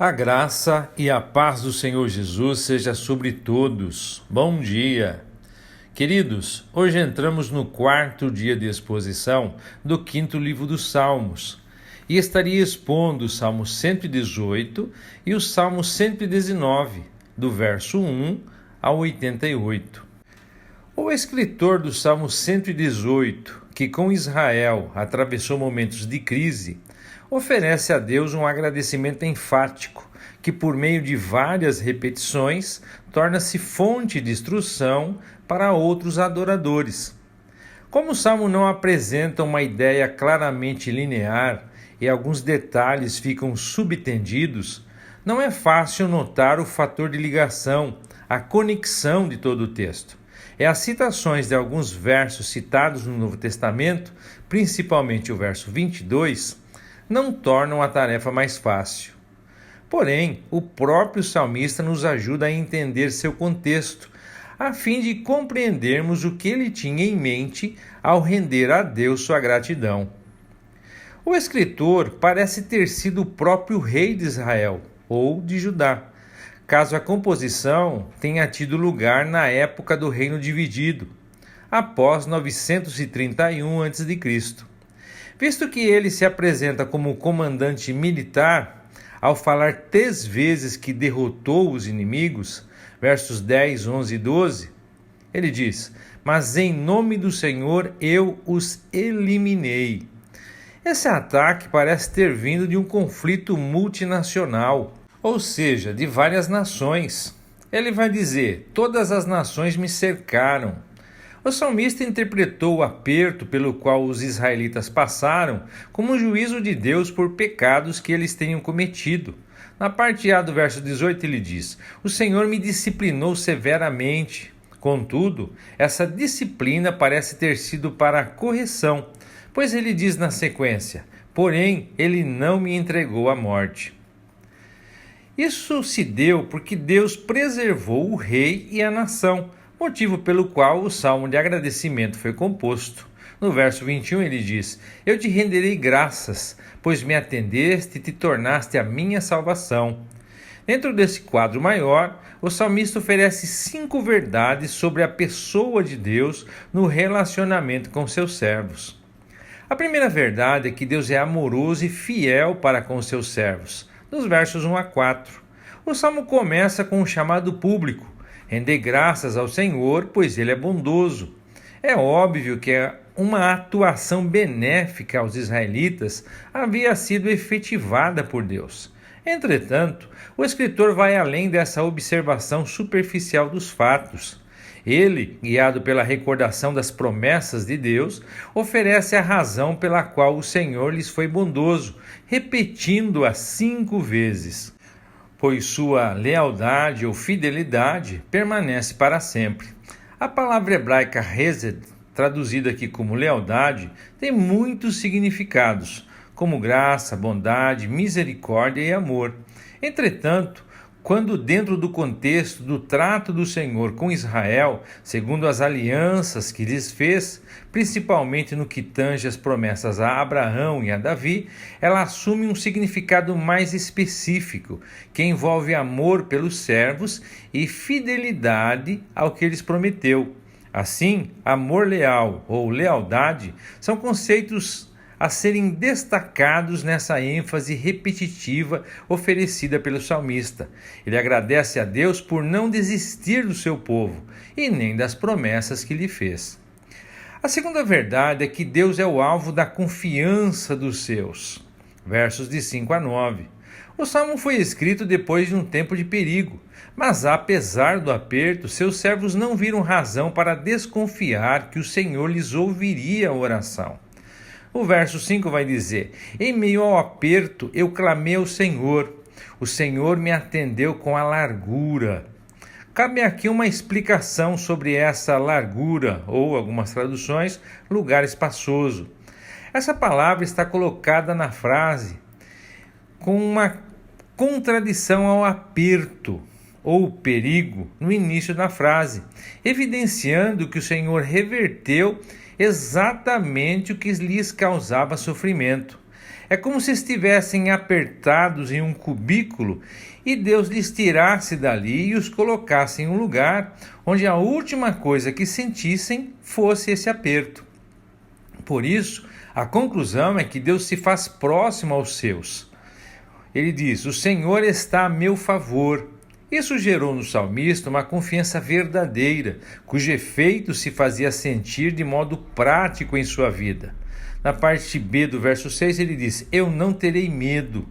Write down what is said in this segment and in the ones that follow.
A graça e a paz do Senhor Jesus seja sobre todos. Bom dia. Queridos, hoje entramos no quarto dia de exposição do quinto livro dos Salmos e estaria expondo o Salmo 118 e o Salmo 119, do verso 1 ao 88. O escritor do Salmo 118, que com Israel atravessou momentos de crise, oferece a Deus um agradecimento enfático, que por meio de várias repetições torna-se fonte de instrução para outros adoradores. Como o Salmo não apresenta uma ideia claramente linear e alguns detalhes ficam subtendidos, não é fácil notar o fator de ligação, a conexão de todo o texto. As citações de alguns versos citados no Novo Testamento, principalmente o verso 22, não tornam a tarefa mais fácil. Porém, o próprio salmista nos ajuda a entender seu contexto, a fim de compreendermos o que ele tinha em mente ao render a Deus sua gratidão. O escritor parece ter sido o próprio rei de Israel ou de Judá, caso a composição tenha tido lugar na época do reino dividido, após 931 a.C. Visto que ele se apresenta como comandante militar, ao falar 3 vezes que derrotou os inimigos, versos 10, 11 e 12, ele diz: "Mas em nome do Senhor eu os eliminei." Esse ataque parece ter vindo de um conflito multinacional, ou seja, de várias nações. Ele vai dizer: "Todas as nações me cercaram." O salmista interpretou o aperto pelo qual os israelitas passaram como um juízo de Deus por pecados que eles tenham cometido. Na parte A do verso 18 ele diz: "O Senhor me disciplinou severamente." Contudo, essa disciplina parece ter sido para a correção, pois ele diz na sequência: "Porém, ele não me entregou à morte." Isso se deu porque Deus preservou o rei e a nação, motivo pelo qual o salmo de agradecimento foi composto. No verso 21 ele diz: "Eu te renderei graças, pois me atendeste e te tornaste a minha salvação." Dentro desse quadro maior, o salmista oferece 5 verdades sobre a pessoa de Deus no relacionamento com seus servos. A primeira verdade é que Deus é amoroso e fiel para com seus servos, nos versos 1 a 4. O salmo começa com um chamado público: "Render graças ao Senhor, pois Ele é bondoso." É óbvio que uma atuação benéfica aos israelitas havia sido efetivada por Deus. Entretanto, o escritor vai além dessa observação superficial dos fatos. Ele, guiado pela recordação das promessas de Deus, oferece a razão pela qual o Senhor lhes foi bondoso, repetindo-a 5 vezes. Pois sua lealdade ou fidelidade permanece para sempre. A palavra hebraica hesed, traduzida aqui como lealdade, tem muitos significados, como graça, bondade, misericórdia e amor. Entretanto, quando dentro do contexto do trato do Senhor com Israel, segundo as alianças que lhes fez, principalmente no que tange as promessas a Abraão e a Davi, ela assume um significado mais específico, que envolve amor pelos servos e fidelidade ao que lhes prometeu. Assim, amor leal ou lealdade são conceitos a serem destacados nessa ênfase repetitiva oferecida pelo salmista. Ele agradece a Deus por não desistir do seu povo e nem das promessas que lhe fez. A segunda verdade é que Deus é o alvo da confiança dos seus. Versos de 5 a 9. O salmo foi escrito depois de um tempo de perigo, mas apesar do aperto, seus servos não viram razão para desconfiar que o Senhor lhes ouviria a oração. O verso 5 vai dizer: "Em meio ao aperto, eu clamei ao Senhor. O Senhor me atendeu com a largura." Cabe aqui uma explicação sobre essa largura, ou algumas traduções, lugar espaçoso. Essa palavra está colocada na frase com uma contradição ao aperto ou perigo no início da frase, evidenciando que o Senhor reverteu exatamente o que lhes causava sofrimento. É como se estivessem apertados em um cubículo e Deus lhes tirasse dali e os colocasse em um lugar onde a última coisa que sentissem fosse esse aperto. Por isso, a conclusão é que Deus se faz próximo aos seus. Ele diz: o Senhor está a meu favor. Isso gerou no salmista uma confiança verdadeira, cujo efeito se fazia sentir de modo prático em sua vida. Na parte B do verso 6 ele diz: eu não terei medo.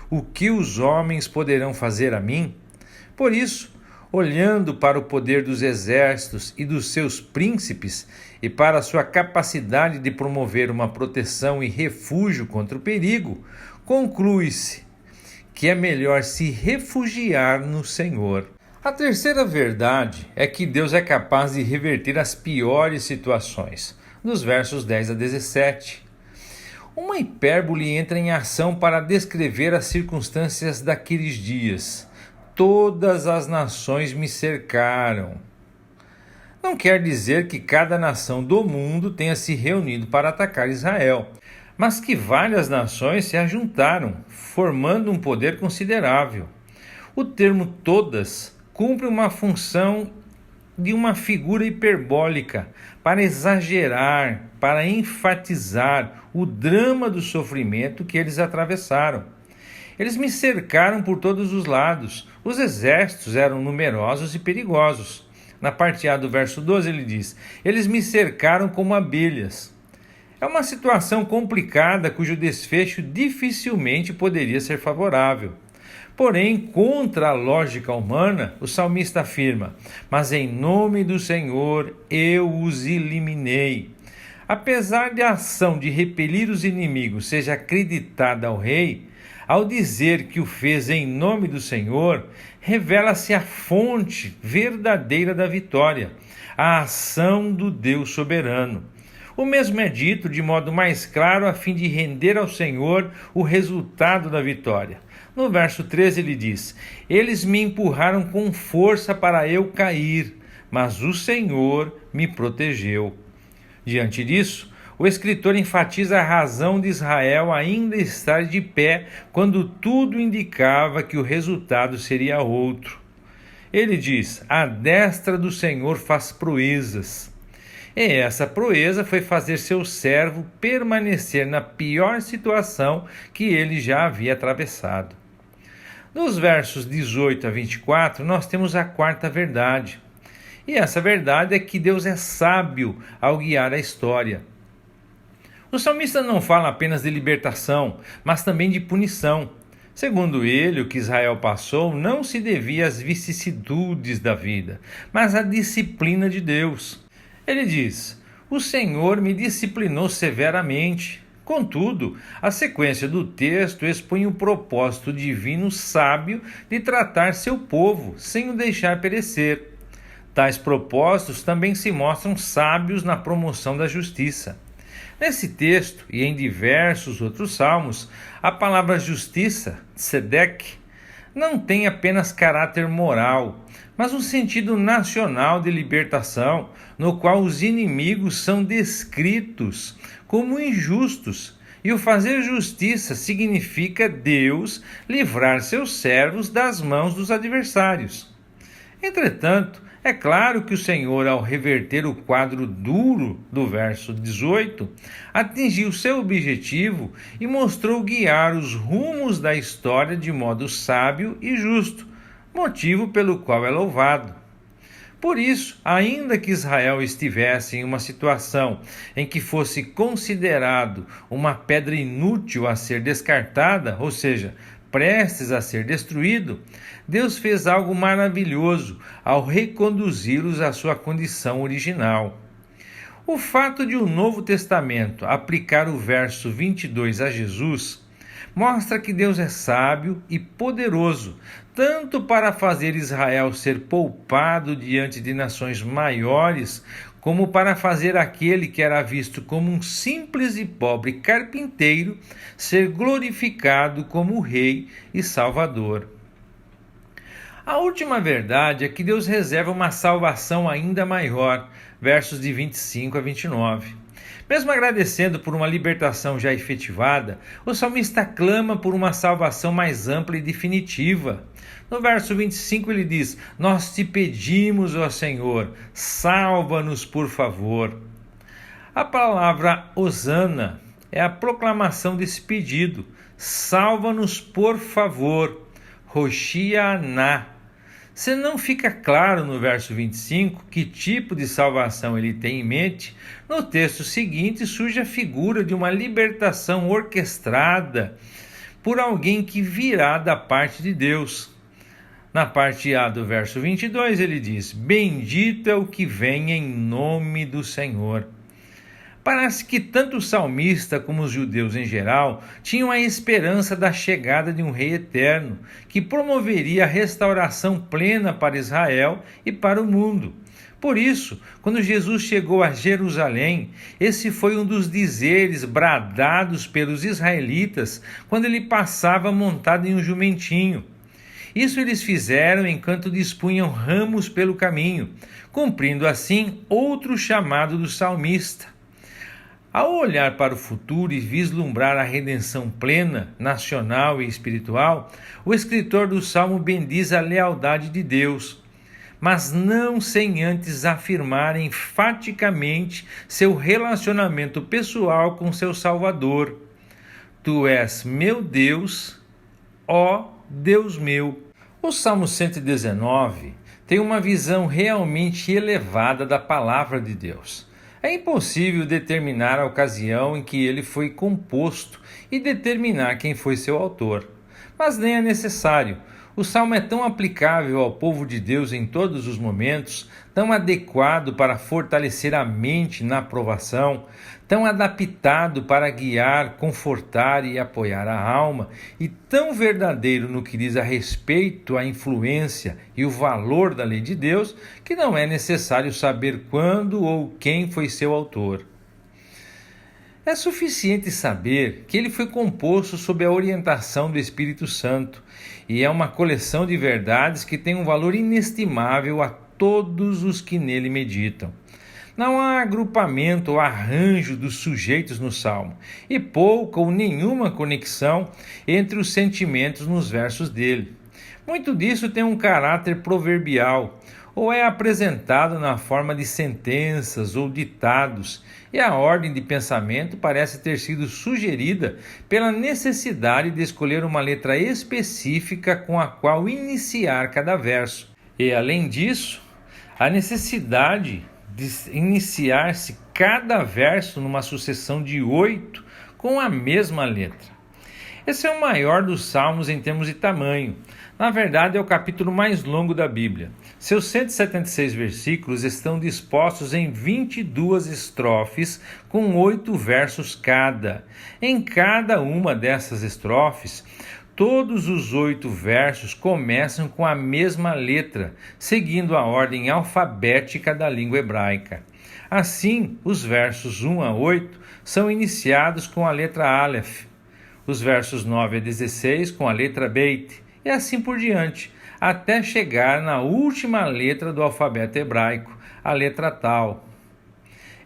O que os homens poderão fazer a mim? Por isso, olhando para o poder dos exércitos e dos seus príncipes e para a sua capacidade de promover uma proteção e refúgio contra o perigo, conclui-se que é melhor se refugiar no Senhor. A terceira verdade é que Deus é capaz de reverter as piores situações, dos versos 10 a 17. Uma hipérbole entra em ação para descrever as circunstâncias daqueles dias. Todas as nações me cercaram. Não quer dizer que cada nação do mundo tenha se reunido para atacar Israel, mas que várias nações se ajuntaram, formando um poder considerável. O termo todas cumpre uma função de uma figura hiperbólica para exagerar, para enfatizar o drama do sofrimento que eles atravessaram. Eles me cercaram por todos os lados. Os exércitos eram numerosos e perigosos. Na parte A do verso 12 ele diz: eles me cercaram como abelhas. É uma situação complicada cujo desfecho dificilmente poderia ser favorável. Porém, contra a lógica humana, o salmista afirma: mas em nome do Senhor eu os eliminei. Apesar de a ação de repelir os inimigos seja acreditada ao rei, ao dizer que o fez em nome do Senhor, revela-se a fonte verdadeira da vitória, a ação do Deus soberano. O mesmo é dito de modo mais claro a fim de render ao Senhor o resultado da vitória. No verso 13 ele diz: eles me empurraram com força para eu cair, mas o Senhor me protegeu. Diante disso, o escritor enfatiza a razão de Israel ainda estar de pé quando tudo indicava que o resultado seria outro. Ele diz: a destra do Senhor faz proezas. E essa proeza foi fazer seu servo permanecer na pior situação que ele já havia atravessado. Nos versos 18 a 24, nós temos a quarta verdade. E essa verdade é que Deus é sábio ao guiar a história. O salmista não fala apenas de libertação, mas também de punição. Segundo ele, o que Israel passou não se devia às vicissitudes da vida, mas à disciplina de Deus. Ele diz: o Senhor me disciplinou severamente. Contudo, a sequência do texto expõe o propósito divino sábio de tratar seu povo, sem o deixar perecer. Tais propósitos também se mostram sábios na promoção da justiça. Nesse texto e em diversos outros salmos, a palavra justiça, tzedek, não tem apenas caráter moral, mas um sentido nacional de libertação, no qual os inimigos são descritos como injustos, e o fazer justiça significa Deus livrar seus servos das mãos dos adversários. Entretanto, é claro que o Senhor, ao reverter o quadro duro do verso 18, atingiu seu objetivo e mostrou guiar os rumos da história de modo sábio e justo, motivo pelo qual é louvado. Por isso, ainda que Israel estivesse em uma situação em que fosse considerado uma pedra inútil a ser descartada, ou seja, prestes a ser destruído, Deus fez algo maravilhoso ao reconduzi-los à sua condição original. O fato de o Novo Testamento aplicar o verso 22 a Jesus mostra que Deus é sábio e poderoso, tanto para fazer Israel ser poupado diante de nações maiores, como para fazer aquele que era visto como um simples e pobre carpinteiro ser glorificado como Rei e Salvador. A última verdade é que Deus reserva uma salvação ainda maior, versos de 25 a 29. Mesmo agradecendo por uma libertação já efetivada, o salmista clama por uma salvação mais ampla e definitiva. No verso 25 ele diz: Nós te pedimos, ó Senhor, salva-nos por favor. A palavra hosana é a proclamação desse pedido: salva-nos por favor, Hoshianá. Se não fica claro no verso 25 que tipo de salvação ele tem em mente, no texto seguinte surge a figura de uma libertação orquestrada por alguém que virá da parte de Deus. Na parte A do verso 22 ele diz: Bendito é o que vem em nome do Senhor. Parece que tanto o salmista como os judeus em geral tinham a esperança da chegada de um rei eterno, que promoveria a restauração plena para Israel e para o mundo. Por isso, quando Jesus chegou a Jerusalém, esse foi um dos dizeres bradados pelos israelitas quando ele passava montado em um jumentinho. Isso eles fizeram enquanto dispunham ramos pelo caminho, cumprindo assim outro chamado do salmista. Ao olhar para o futuro e vislumbrar a redenção plena, nacional e espiritual, o escritor do Salmo bendiz a lealdade de Deus, mas não sem antes afirmar enfaticamente seu relacionamento pessoal com seu Salvador. Tu és meu Deus, ó Deus meu. O Salmo 119 tem uma visão realmente elevada da palavra de Deus. É impossível determinar a ocasião em que ele foi composto e determinar quem foi seu autor. Mas nem é necessário. O salmo é tão aplicável ao povo de Deus em todos os momentos, tão adequado para fortalecer a mente na provação, tão adaptado para guiar, confortar e apoiar a alma, e tão verdadeiro no que diz a respeito à influência e o valor da lei de Deus, que não é necessário saber quando ou quem foi seu autor. É suficiente saber que ele foi composto sob a orientação do Espírito Santo e é uma coleção de verdades que tem um valor inestimável a todos os que nele meditam. Não há agrupamento ou arranjo dos sujeitos no Salmo e pouca ou nenhuma conexão entre os sentimentos nos versos dele. Muito disso tem um caráter proverbial ou é apresentado na forma de sentenças ou ditados, e a ordem de pensamento parece ter sido sugerida pela necessidade de escolher uma letra específica com a qual iniciar cada verso. E, além disso, a necessidade de iniciar-se cada verso numa sucessão de 8 com a mesma letra. Esse é o maior dos salmos em termos de tamanho. Na verdade, é o capítulo mais longo da Bíblia. Seus 176 versículos estão dispostos em 22 estrofes, com 8 versos cada. Em cada uma dessas estrofes, todos os 8 versos começam com a mesma letra, seguindo a ordem alfabética da língua hebraica. Assim, os versos 1 a 8 são iniciados com a letra Aleph, os versos 9 a 16 com a letra Beit, e assim por diante, até chegar na última letra do alfabeto hebraico, a letra Tal.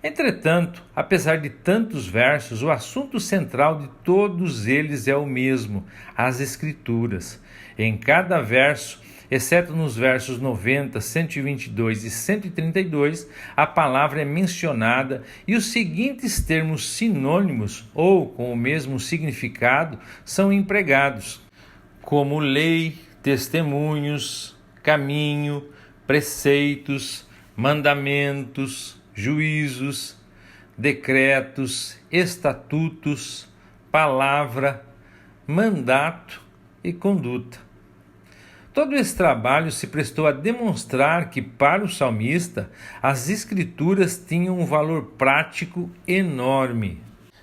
Entretanto, apesar de tantos versos, o assunto central de todos eles é o mesmo, as Escrituras. Em cada verso, exceto nos versos 90, 122 e 132, a palavra é mencionada e os seguintes termos sinônimos ou com o mesmo significado são empregados, como lei, testemunhos, caminho, preceitos, mandamentos, juízos, decretos, estatutos, palavra, mandato e conduta. Todo esse trabalho se prestou a demonstrar que, para o salmista, as Escrituras tinham um valor prático enorme.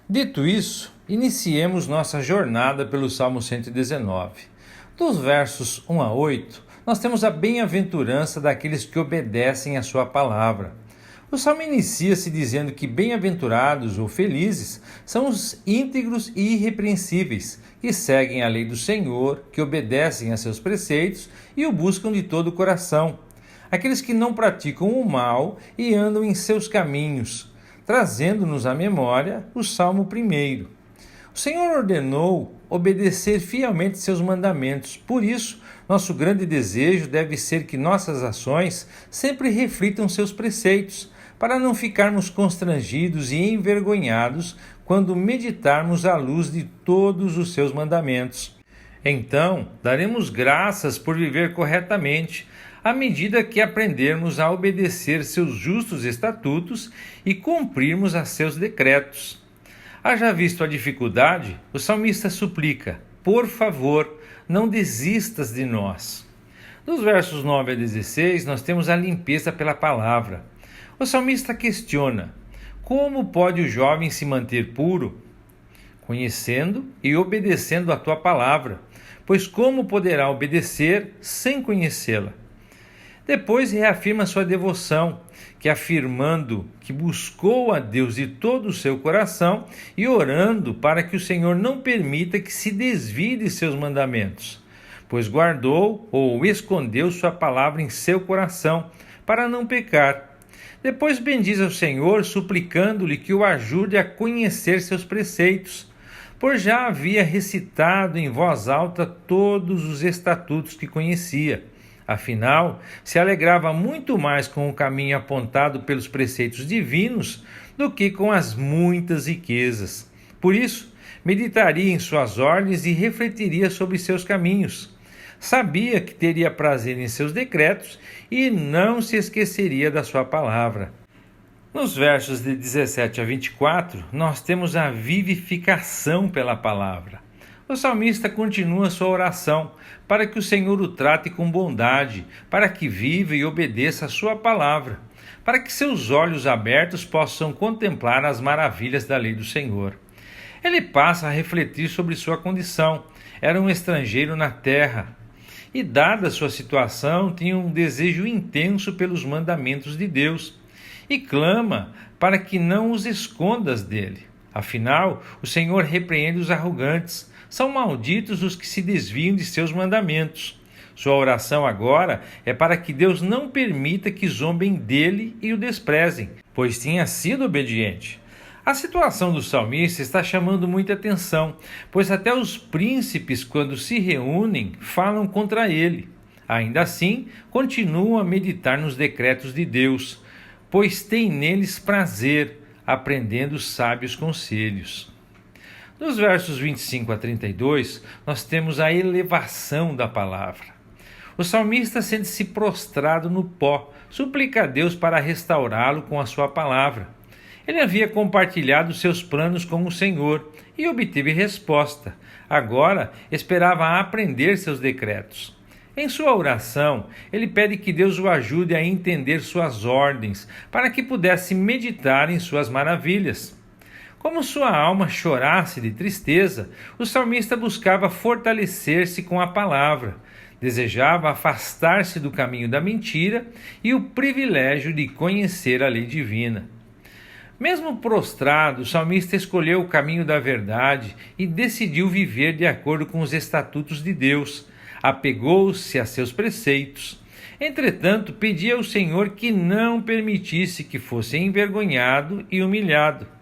Dito isso, iniciemos nossa jornada pelo Salmo 119. Dos versos 1 a 8, nós temos a bem-aventurança daqueles que obedecem à sua palavra. O salmo inicia-se dizendo que bem-aventurados ou felizes são os íntegros e irrepreensíveis, que seguem a lei do Senhor, que obedecem a seus preceitos e o buscam de todo o coração. Aqueles que não praticam o mal e andam em seus caminhos. trazendo-nos à memória o Salmo 1. O Senhor ordenou obedecer fielmente seus mandamentos. Por isso, nosso grande desejo deve ser que nossas ações sempre reflitam seus preceitos, para não ficarmos constrangidos e envergonhados quando meditarmos à luz de todos os seus mandamentos. Então, daremos graças por viver corretamente, à medida que aprendermos a obedecer seus justos estatutos e cumprirmos a seus decretos. Haja visto a dificuldade, o salmista suplica: por favor, não desistas de nós. Nos versos 9 a 16, nós temos a limpeza pela palavra. O salmista questiona: como pode o jovem se manter puro? Conhecendo e obedecendo a tua palavra, pois como poderá obedecer sem conhecê-la? Depois reafirma sua devoção, que afirmando que buscou a Deus de todo o seu coração e orando para que o Senhor não permita que se desvie de seus mandamentos, pois guardou ou escondeu sua palavra em seu coração para não pecar. Depois bendiz ao Senhor, suplicando-lhe que o ajude a conhecer seus preceitos, pois já havia recitado em voz alta todos os estatutos que conhecia. Afinal, se alegrava muito mais com o caminho apontado pelos preceitos divinos do que com as muitas riquezas. Por isso, meditaria em suas ordens e refletiria sobre seus caminhos. Sabia que teria prazer em seus decretos e não se esqueceria da sua palavra. Nos versos de 17 a 24, nós temos a vivificação pela palavra. O salmista continua sua oração para que o Senhor o trate com bondade, para que viva e obedeça a sua palavra, para que seus olhos abertos possam contemplar as maravilhas da lei do Senhor. Ele passa a refletir sobre sua condição. Era um estrangeiro na terra e, dada sua situação, tinha um desejo intenso pelos mandamentos de Deus e clama para que não os escondas dele. Afinal, o Senhor repreende os arrogantes. São malditos os que se desviam de seus mandamentos. Sua oração agora é para que Deus não permita que zombem dele e o desprezem, pois tinha sido obediente. A situação do salmista está chamando muita atenção, pois até os príncipes, quando se reúnem, falam contra ele. Ainda assim, continuam a meditar nos decretos de Deus, pois tem neles prazer, aprendendo sábios conselhos. Nos versos 25 a 32, nós temos a elevação da palavra. O salmista sente-se prostrado no pó, suplica a Deus para restaurá-lo com a sua palavra. Ele havia compartilhado seus planos com o Senhor e obteve resposta. Agora esperava aprender seus decretos. Em sua oração, ele pede que Deus o ajude a entender suas ordens, para que pudesse meditar em suas maravilhas. Como sua alma chorasse de tristeza, o salmista buscava fortalecer-se com a palavra, desejava afastar-se do caminho da mentira e o privilégio de conhecer a lei divina. Mesmo prostrado, o salmista escolheu o caminho da verdade e decidiu viver de acordo com os estatutos de Deus, apegou-se a seus preceitos. Entretanto, pedia ao Senhor que não permitisse que fosse envergonhado e humilhado.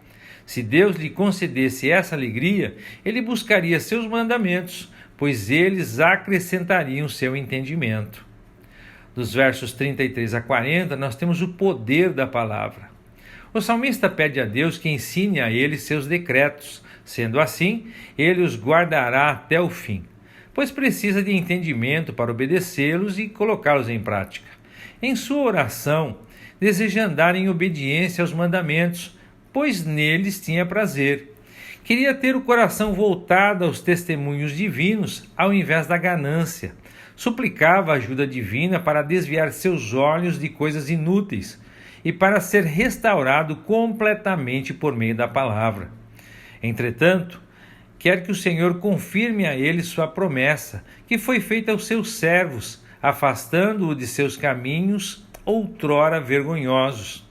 Se Deus lhe concedesse essa alegria, ele buscaria seus mandamentos, pois eles acrescentariam seu entendimento. Dos versos 33 a 40, nós temos o poder da palavra. O salmista pede a Deus que ensine a ele seus decretos. Sendo assim, ele os guardará até o fim, pois precisa de entendimento para obedecê-los e colocá-los em prática. Em sua oração, deseja andar em obediência aos mandamentos, pois neles tinha prazer. Queria ter o coração voltado aos testemunhos divinos ao invés da ganância. Suplicava ajuda divina para desviar seus olhos de coisas inúteis e para ser restaurado completamente por meio da palavra. Entretanto, quer que o Senhor confirme a ele sua promessa, que foi feita aos seus servos, afastando-o de seus caminhos outrora vergonhosos.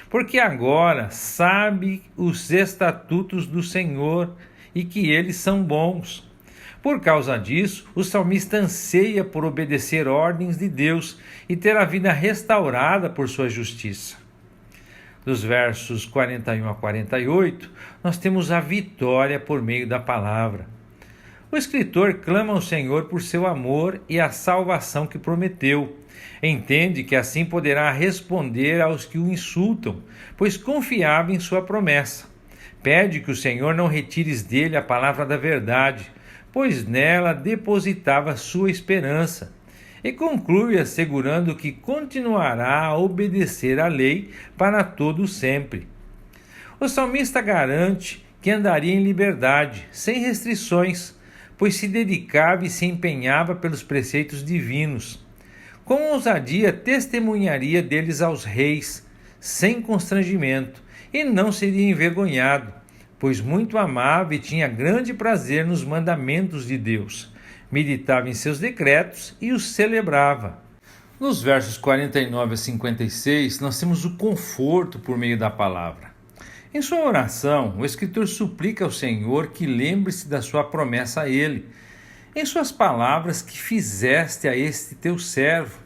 Porque agora sabe os estatutos do Senhor e que eles são bons. Por causa disso, o salmista anseia por obedecer ordens de Deus e ter a vida restaurada por sua justiça. Dos versos 41 a 48, nós temos a vitória por meio da palavra. O escritor clama ao Senhor por seu amor e a salvação que prometeu. Entende que assim poderá responder aos que o insultam, pois confiava em sua promessa. Pede que o Senhor não retires dele a palavra da verdade, pois nela depositava sua esperança. E conclui assegurando que continuará a obedecer à lei para todo sempre. O salmista garante que andaria em liberdade, sem restrições, pois se dedicava e se empenhava pelos preceitos divinos. Com ousadia testemunharia deles aos reis, sem constrangimento, e não seria envergonhado, pois muito amava e tinha grande prazer nos mandamentos de Deus. Meditava em seus decretos e os celebrava. Nos versos 49 a 56, nós temos o conforto por meio da palavra. Em sua oração, o escritor suplica ao Senhor que lembre-se da sua promessa a ele, em suas palavras que fizeste a este teu servo,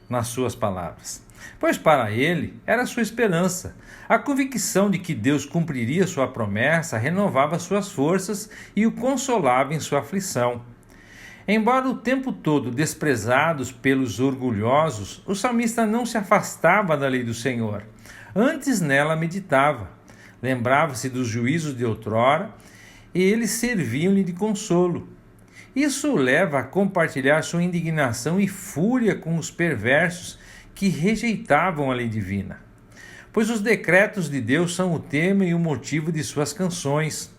nas suas palavras. Pois para ele era sua esperança. A convicção de que Deus cumpriria sua promessa renovava suas forças e o consolava em sua aflição. Embora o tempo todo desprezados pelos orgulhosos, o salmista não se afastava da lei do Senhor. Antes nela meditava. Lembrava-se dos juízos de outrora e eles serviam-lhe de consolo. Isso o leva a compartilhar sua indignação e fúria com os perversos que rejeitavam a lei divina. Pois os decretos de Deus são o tema e o motivo de suas canções.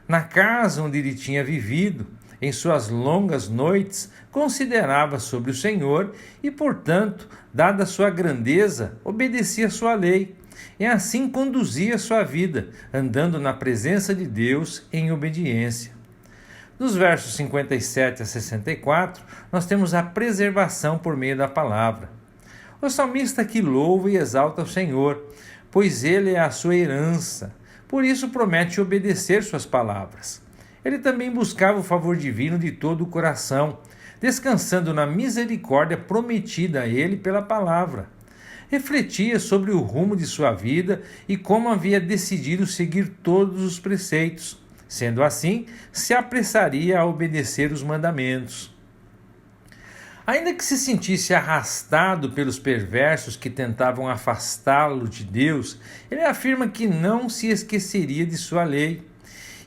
Na casa onde ele tinha vivido, em suas longas noites, considerava sobre o Senhor e, portanto, dada sua grandeza, obedecia sua lei. E assim conduzia sua vida, andando na presença de Deus em obediência. Nos versos 57 a 64, nós temos a preservação por meio da palavra. O salmista aqui louva e exalta o Senhor, pois ele é a sua herança. Por isso promete obedecer suas palavras. Ele também buscava o favor divino de todo o coração, descansando na misericórdia prometida a ele pela palavra. Refletia sobre o rumo de sua vida e como havia decidido seguir todos os preceitos. Sendo assim, se apressaria a obedecer os mandamentos. Ainda que se sentisse arrastado pelos perversos que tentavam afastá-lo de Deus, ele afirma que não se esqueceria de sua lei.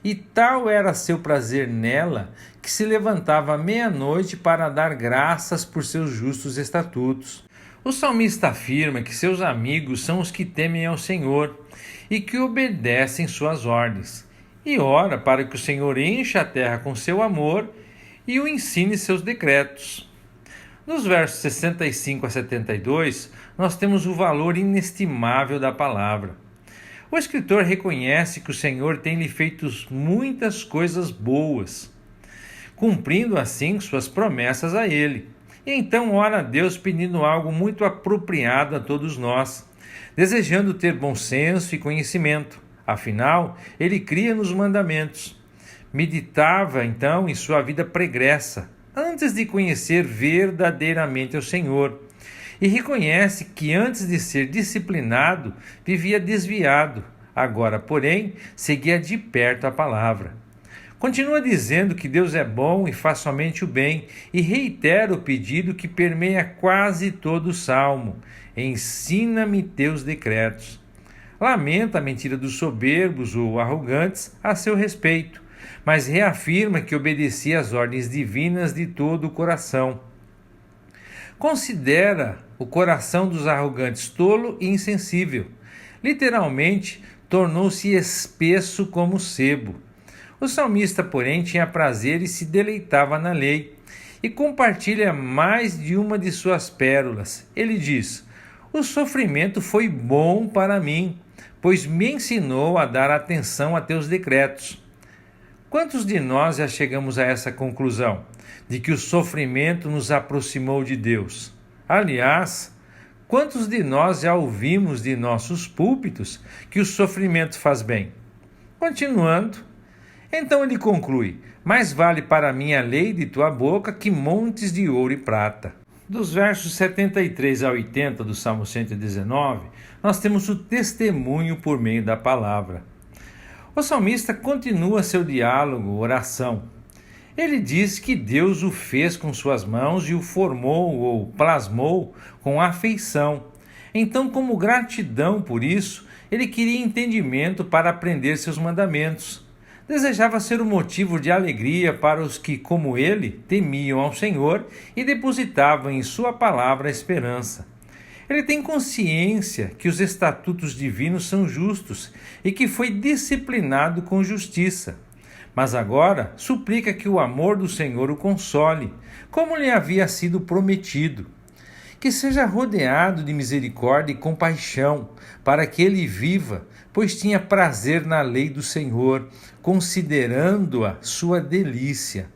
E tal era seu prazer nela, que se levantava à meia-noite para dar graças por seus justos estatutos. O salmista afirma que seus amigos são os que temem ao Senhor e que obedecem suas ordens, e ora para que o Senhor encha a terra com seu amor e o ensine seus decretos. Nos versos 65 a 72, nós temos o valor inestimável da palavra. O escritor reconhece que o Senhor tem-lhe feito muitas coisas boas, cumprindo assim suas promessas a ele. E então ora a Deus pedindo algo muito apropriado a todos nós, desejando ter bom senso e conhecimento. Afinal, ele cria nos mandamentos. Meditava então em sua vida pregressa, antes de conhecer verdadeiramente o Senhor. E reconhece que antes de ser disciplinado, vivia desviado. Agora, porém, seguia de perto a palavra. Continua dizendo que Deus é bom e faz somente o bem, e reitera o pedido que permeia quase todo o salmo: ensina-me teus decretos. Lamenta a mentira dos soberbos ou arrogantes a seu respeito, mas reafirma que obedecia às ordens divinas de todo o coração. Considera o coração dos arrogantes tolo e insensível. Literalmente, tornou-se espesso como sebo. O salmista, porém, tinha prazer e se deleitava na lei, e compartilha mais de uma de suas pérolas. Ele diz: o sofrimento foi bom para mim, pois me ensinou a dar atenção a teus decretos. Quantos de nós já chegamos a essa conclusão, de que o sofrimento nos aproximou de Deus? Aliás, quantos de nós já ouvimos de nossos púlpitos que o sofrimento faz bem? Continuando, então ele conclui: mais vale para mim a lei de tua boca que montes de ouro e prata. Dos versos 73 a 80 do Salmo 119, nós temos o testemunho por meio da palavra. O salmista continua seu diálogo, oração. Ele diz que Deus o fez com suas mãos e o formou ou plasmou com afeição. Então, como gratidão por isso, ele queria entendimento para aprender seus mandamentos. Desejava ser um motivo de alegria para os que, como ele, temiam ao Senhor e depositavam em sua palavra a esperança. Ele tem consciência que os estatutos divinos são justos e que foi disciplinado com justiça. Mas agora suplica que o amor do Senhor o console, como lhe havia sido prometido. Que seja rodeado de misericórdia e compaixão, para que ele viva, pois tinha prazer na lei do Senhor, considerando-a sua delícia.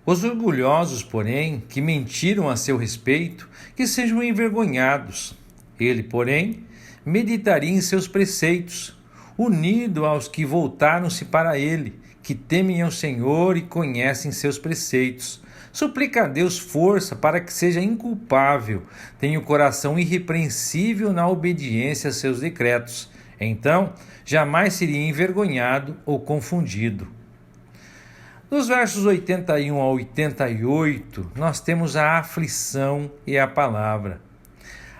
Os orgulhosos, porém, que mentiram a seu respeito, que sejam envergonhados. Ele, porém, meditaria em seus preceitos, unido aos que voltaram-se para ele, que temem ao Senhor e conhecem seus preceitos. Suplica a Deus força para que seja inculpável, tenha o coração irrepreensível na obediência a seus decretos. Então, jamais seria envergonhado ou confundido. Dos versos 81 a 88, nós temos a aflição e a palavra.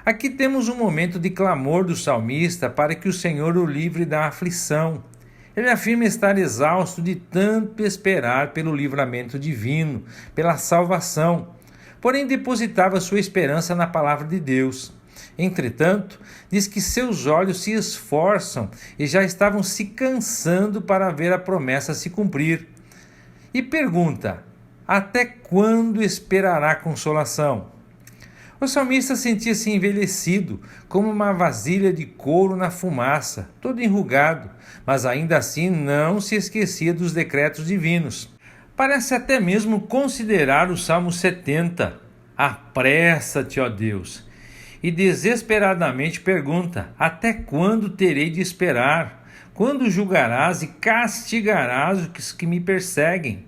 Aqui temos um momento de clamor do salmista para que o Senhor o livre da aflição. Ele afirma estar exausto de tanto esperar pelo livramento divino, pela salvação, porém depositava sua esperança na palavra de Deus. Entretanto, diz que seus olhos se esforçam e já estavam se cansando para ver a promessa se cumprir. E pergunta: até quando esperará consolação? O salmista sentia-se envelhecido, como uma vasilha de couro na fumaça, todo enrugado, mas ainda assim não se esquecia dos decretos divinos. Parece até mesmo considerar o Salmo 70, apressa-te, ó Deus, e desesperadamente pergunta: até quando terei de esperar? Quando julgarás e castigarás os que me perseguem?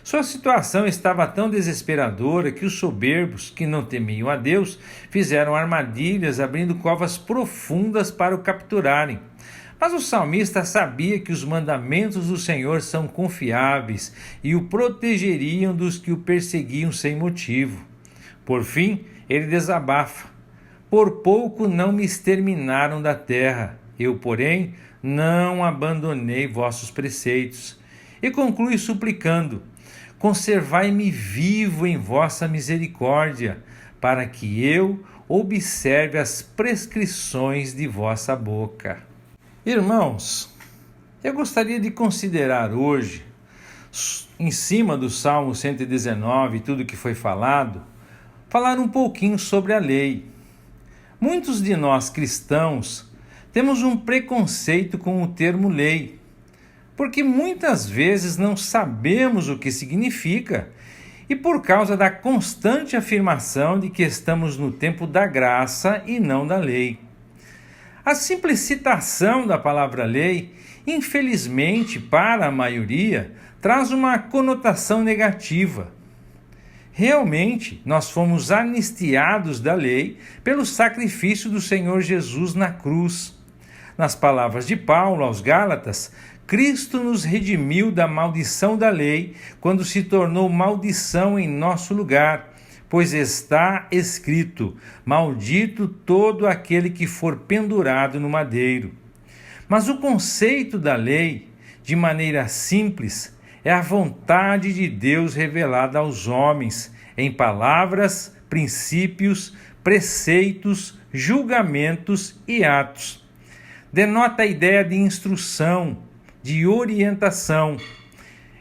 Sua situação estava tão desesperadora que os soberbos, que não temiam a Deus, fizeram armadilhas, abrindo covas profundas para o capturarem. Mas o salmista sabia que os mandamentos do Senhor são confiáveis e o protegeriam dos que o perseguiam sem motivo. Por fim, ele desabafa: por pouco não me exterminaram da terra, eu, porém, não abandonei vossos preceitos. E conclui suplicando: conservai-me vivo em vossa misericórdia, para que eu observe as prescrições de vossa boca. Irmãos, eu gostaria de considerar hoje, em cima do Salmo 119 e tudo que foi falado, falar um pouquinho sobre a lei. Muitos de nós cristãos temos um preconceito com o termo lei, porque muitas vezes não sabemos o que significa e por causa da constante afirmação de que estamos no tempo da graça e não da lei. A simples citação da palavra lei, infelizmente para a maioria, traz uma conotação negativa. Realmente, nós fomos anistiados da lei pelo sacrifício do Senhor Jesus na cruz. Nas palavras de Paulo aos Gálatas, Cristo nos redimiu da maldição da lei quando se tornou maldição em nosso lugar, pois está escrito: maldito todo aquele que for pendurado no madeiro. Mas o conceito da lei, de maneira simples, é a vontade de Deus revelada aos homens em palavras, princípios, preceitos, julgamentos e atos. Denota a ideia de instrução, de orientação.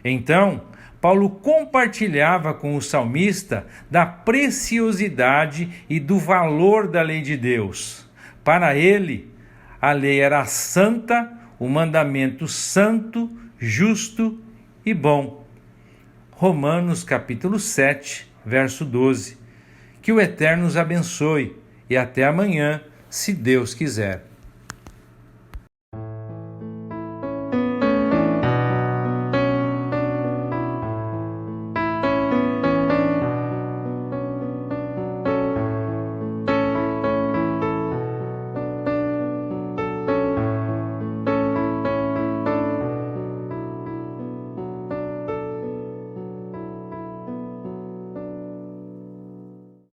Então, Paulo compartilhava com o salmista da preciosidade e do valor da lei de Deus. Para ele, a lei era santa, o mandamento santo, justo e bom. Romanos capítulo 7, verso 12. Que o Eterno os abençoe e até amanhã, se Deus quiser.